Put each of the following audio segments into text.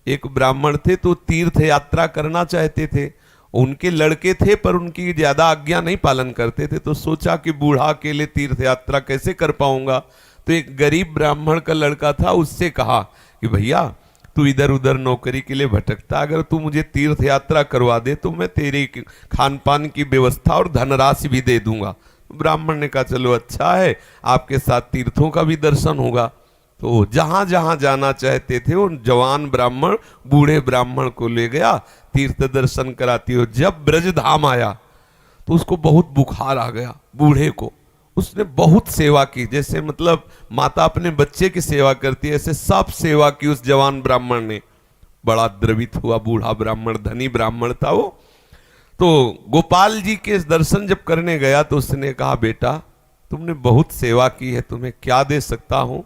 एक ब्राह्मण थे तो तीर्थ यात्रा करना चाहते थे, उनके लड़के थे पर उनकी ज्यादा आज्ञा नहीं पालन करते थे, तो सोचा कि बूढ़ा अकेले तीर्थ यात्रा कैसे कर पाऊंगा। तो एक गरीब ब्राह्मण का लड़का था, उससे कहा कि भैया तू इधर उधर नौकरी के लिए भटकता, अगर तू मुझे तीर्थ यात्रा करवा दे तो मैं तेरी खान पान की व्यवस्था और धनराशि भी दे दूंगा। ब्राह्मण ने कहा चलो अच्छा है, आपके साथ तीर्थों का भी दर्शन होगा। तो जहां जहां जाना चाहते थे उन जवान ब्राह्मण बूढ़े ब्राह्मण को ले गया, तीर्थ दर्शन कराती हो। जब ब्रज धाम आया तो उसको बहुत बुखार आ गया बूढ़े को। उसने बहुत सेवा की, जैसे मतलब माता अपने बच्चे की सेवा करती है ऐसे सब सेवा की उस जवान ब्राह्मण ने। बड़ा द्रवित हुआ बूढ़ा ब्राह्मण, धनी ब्राह्मण था वो। तो गोपाल जी के दर्शन जब करने गया तो उसने कहा बेटा तुमने बहुत सेवा की है, तुम्हें क्या दे सकता हूं।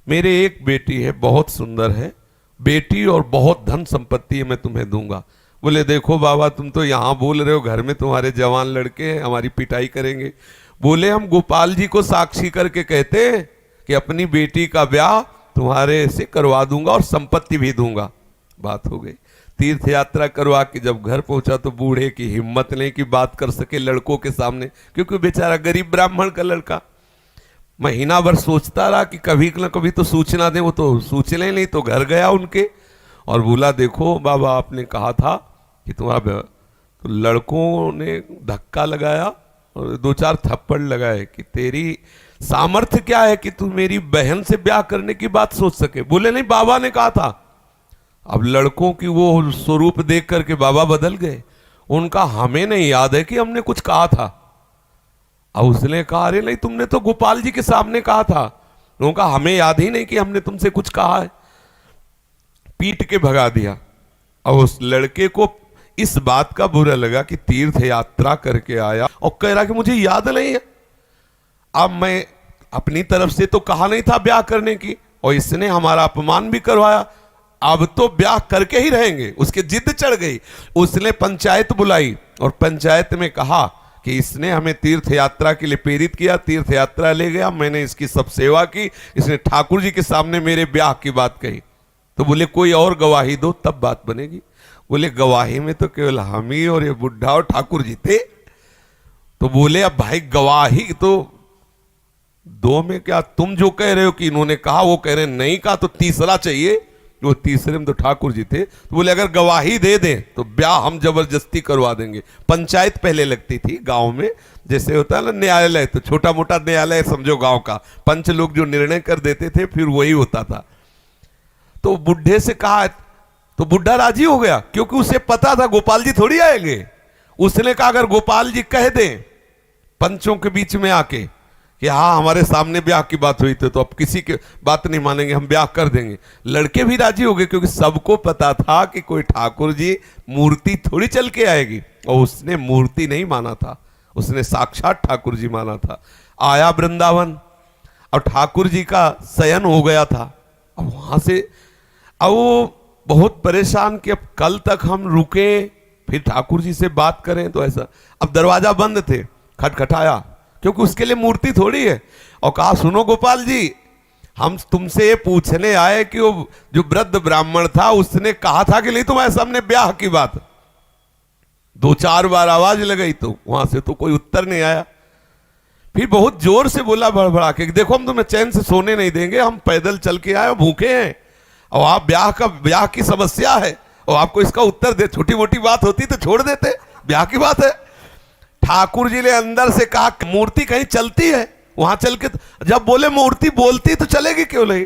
मेरे एक बेटी है, बहुत सुंदर है बेटी और बहुत धन संपत्ति है, मैं तुम्हें दूंगा। बोले देखो बाबा तुम तो यहाँ बोल रहे हो, घर में तुम्हारे जवान लड़के हैं, हमारी पिटाई करेंगे। बोले हम गोपाल जी को साक्षी करके कहते हैं कि अपनी बेटी का ब्याह तुम्हारे से करवा दूंगा और संपत्ति भी दूंगा। बात हो गई। तीर्थ यात्रा करवा के जब घर पहुंचा तो बूढ़े की हिम्मत नहीं कि बात कर सके लड़कों के सामने, क्योंकि बेचारा गरीब ब्राह्मण का लड़का। महीना भर सोचता रहा कि कभी न कभी तो सूचना दे, वो तो सूचना नहीं। तो घर गया उनके और बोला देखो बाबा आपने कहा था कि तुम्हारा, तो लड़कों ने धक्का लगाया और दो चार थप्पड़ लगाए कि तेरी सामर्थ्य क्या है कि तू मेरी बहन से ब्याह करने की बात सोच सके। बोले नहीं बाबा ने कहा था। अब लड़कों की वो स्वरूप देख करके बाबा बदल गए। उनका हमें नहीं याद है कि हमने कुछ कहा था। अब उसने कहा अरे नहीं तुमने तो गोपाल जी के सामने कहा था। उनका हमें याद ही नहीं कि हमने तुमसे कुछ कहा है। पीट के भगा दिया। अब उस लड़के को इस बात का बुरा लगा कि तीर्थ यात्रा करके आया और कह रहा कि मुझे याद नहीं है। अब मैं अपनी तरफ से तो कहा नहीं था ब्याह करने की, और इसने हमारा अपमान भी करवाया, अब तो ब्याह करके ही रहेंगे। उसके जिद चढ़ गई। उसने पंचायत बुलाई और पंचायत में कहा कि इसने हमें तीर्थ यात्रा के लिए प्रेरित किया, तीर्थ यात्रा ले गया, मैंने इसकी सब सेवा की, इसने ठाकुर जी के सामने मेरे ब्याह की बात कही। तो बोले कोई और गवाही दो तब बात बनेगी। बोले गवाही में तो केवल हम ही और ये बुढ़ा और ठाकुर जी थे। तो बोले अब भाई गवाही तो दो में क्या, तुम जो कह रहे हो कि इन्होंने कहा वो कह रहे नहीं कहा, तो तीसरा चाहिए। वो तीसरे में तो ठाकुर जी थे। तो बोले अगर गवाही दे दें तो ब्याह हम जबरदस्ती करवा देंगे। पंचायत पहले लगती थी गांव में, जैसे होता है ना न्यायालय, तो छोटा मोटा न्यायालय समझो गांव का, पंच लोग जो निर्णय कर देते थे फिर वही होता था। तो बुढ़े से कहा तो बुढ़ा राजी हो गया, क्योंकि उसे पता था गोपाल जी थोड़ी आएंगे। उसने कहा अगर गोपाल जी कह दें पंचों के बीच में आके कि हाँ हमारे सामने ब्याह की बात हुई थी, तो अब किसी की बात नहीं मानेंगे, हम ब्याह कर देंगे। लड़के भी राजी हो गए, क्योंकि सबको पता था कि कोई ठाकुर जी मूर्ति थोड़ी चल के आएगी। और उसने मूर्ति नहीं माना था, उसने साक्षात ठाकुर जी माना था। आया वृंदावन और ठाकुर जी का शयन हो गया था। अब वहां से अब वो बहुत परेशान कि अब कल तक हम रुके फिर ठाकुर जी से बात करें, तो ऐसा। अब दरवाजा बंद थे, खटखटाया, क्योंकि उसके लिए मूर्ति थोड़ी है, और कहा सुनो गोपाल जी हम तुमसे ये पूछने आए कि वो जो वृद्ध ब्राह्मण था उसने कहा था कि नहीं तुम्हारे सामने ब्याह की बात। दो चार बार आवाज लगाई तो वहां से तो कोई उत्तर नहीं आया। फिर बहुत जोर से बोला भड़बड़ा के, देखो हम तुम्हें चैन से सोने नहीं देंगे, हम पैदल चल के आए, भूखे हैं, और आप ब्याह की समस्या है और आपको इसका उत्तर दे। छोटी मोटी बात होती तो छोड़ देते, ब्याह की बात है। ठाकुर जी ने अंदर से कहा मूर्ति कहीं चलती है, वहां चल के, जब बोले मूर्ति बोलती तो चलेगी क्यों नहीं।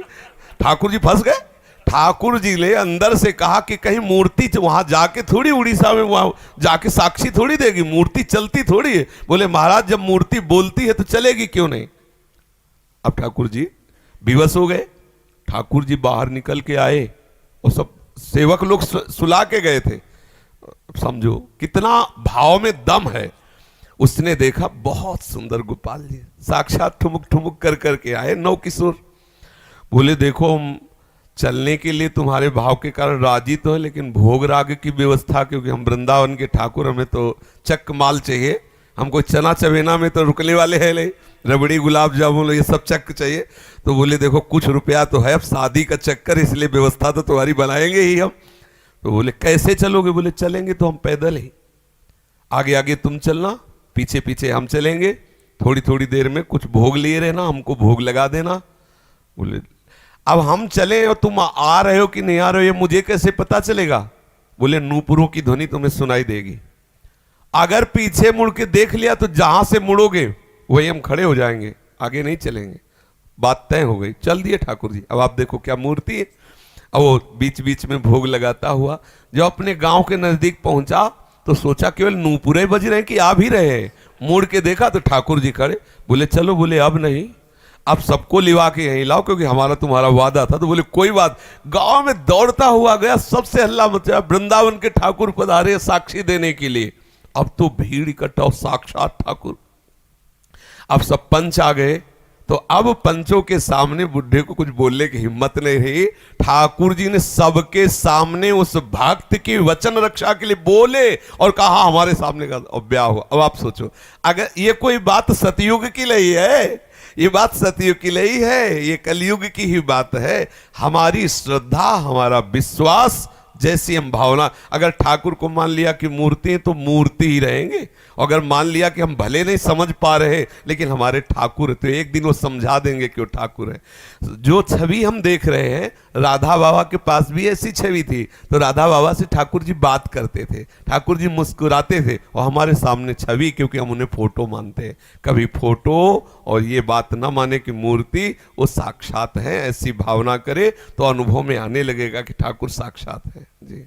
ठाकुर जी फंस गए। ठाकुर जी ने अंदर से कहा कि कहीं मूर्ति वहां जाके थोड़ी उड़ीसा में वहां जाके साक्षी थोड़ी देगी, मूर्ति चलती थोड़ी है। बोले महाराज जब मूर्ति बोलती है तो चलेगी क्यों नहीं। अब ठाकुर जी विवश हो गए। ठाकुर जी बाहर निकल के आए और सब सेवक लोग सुला के गए थे। समझो कितना भाव में दम है। उसने देखा बहुत सुंदर गोपाल जी साक्षात ठुमुक ठुमुक कर करके आए, नौ किशोर। बोले देखो हम चलने के लिए तुम्हारे भाव के कारण राजी तो है, लेकिन भोग राग की व्यवस्था, क्योंकि हम वृंदावन के ठाकुर, हमें तो चक माल चाहिए, हमको चना चवेना में तो रुकने वाले हैं नहीं, रबड़ी गुलाब जामुन ये सब चक्कर चाहिए। तो बोले देखो कुछ रुपया तो है, अब शादी का चक्कर, इसलिए व्यवस्था तो तुम्हारी बनाएंगे ही हम। तो बोले कैसे चलोगे? बोले चलेंगे तो हम पैदल ही, आगे आगे तुम चलना, पीछे पीछे हम चलेंगे, थोड़ी थोड़ी देर में कुछ भोग लिए रहना, हमको भोग लगा देना। बोले अब हम चले और तुम आ रहे हो कि नहीं आ रहे हो ये मुझे कैसे पता चलेगा? बोले नूपुरों की ध्वनि तुम्हें सुनाई देगी, अगर पीछे मुड़ के देख लिया तो जहां से मुड़ोगे वही हम खड़े हो जाएंगे, आगे नहीं चलेंगे। बात तय हो गई, चल दिए ठाकुर जी। अब आप देखो क्या मूर्ति है। अब वो बीच बीच में भोग लगाता हुआ जब अपने गांव के नजदीक पहुंचा तो सोचा केवल नूपुरे बज रहे हैं कि आ भी रहे हैं। मुड़ के देखा तो ठाकुर जी खड़े। बोले चलो, बोले अब नहीं, अब सबको लिवा के यहीं लाओ क्योंकि हमारा तुम्हारा वादा था। तो बोले कोई बात। गांव में दौड़ता हुआ गया, सबसे हल्ला मचा, वृंदावन के ठाकुर पधारे साक्षी देने के लिए। अब तो भीड़ इकट्ठा, साक्षात ठाकुर। अब सब पंच आ गए, तो अब पंचों के सामने बुढ़े को कुछ बोलने की हिम्मत नहीं रही। ठाकुर जी ने सबके सामने उस भक्त की वचन रक्षा के लिए बोले और कहा हमारे सामने का ब्याह हुआ। अब आप सोचो, अगर ये कोई बात सतयुग की नहीं है, ये बात सतयुग की नहीं है, ये कलयुग की ही बात है। हमारी श्रद्धा, हमारा विश्वास, जैसी हम भावना, अगर ठाकुर को मान लिया कि मूर्ति है तो मूर्ति ही रहेंगे। अगर मान लिया कि हम भले नहीं समझ पा रहे लेकिन हमारे ठाकुर है, तो एक दिन वो समझा देंगे कि वो ठाकुर है। जो छवि हम देख रहे हैं, राधा बाबा के पास भी ऐसी छवि थी। तो राधा बाबा से ठाकुर जी बात करते थे, ठाकुर जी मुस्कुराते थे, और हमारे सामने छवि, क्योंकि हम उन्हें फोटो मानते हैं। कभी फोटो और ये बात ना माने कि मूर्ति वो साक्षात है, ऐसी भावना करे तो अनुभव में आने लगेगा कि ठाकुर साक्षात है। जी।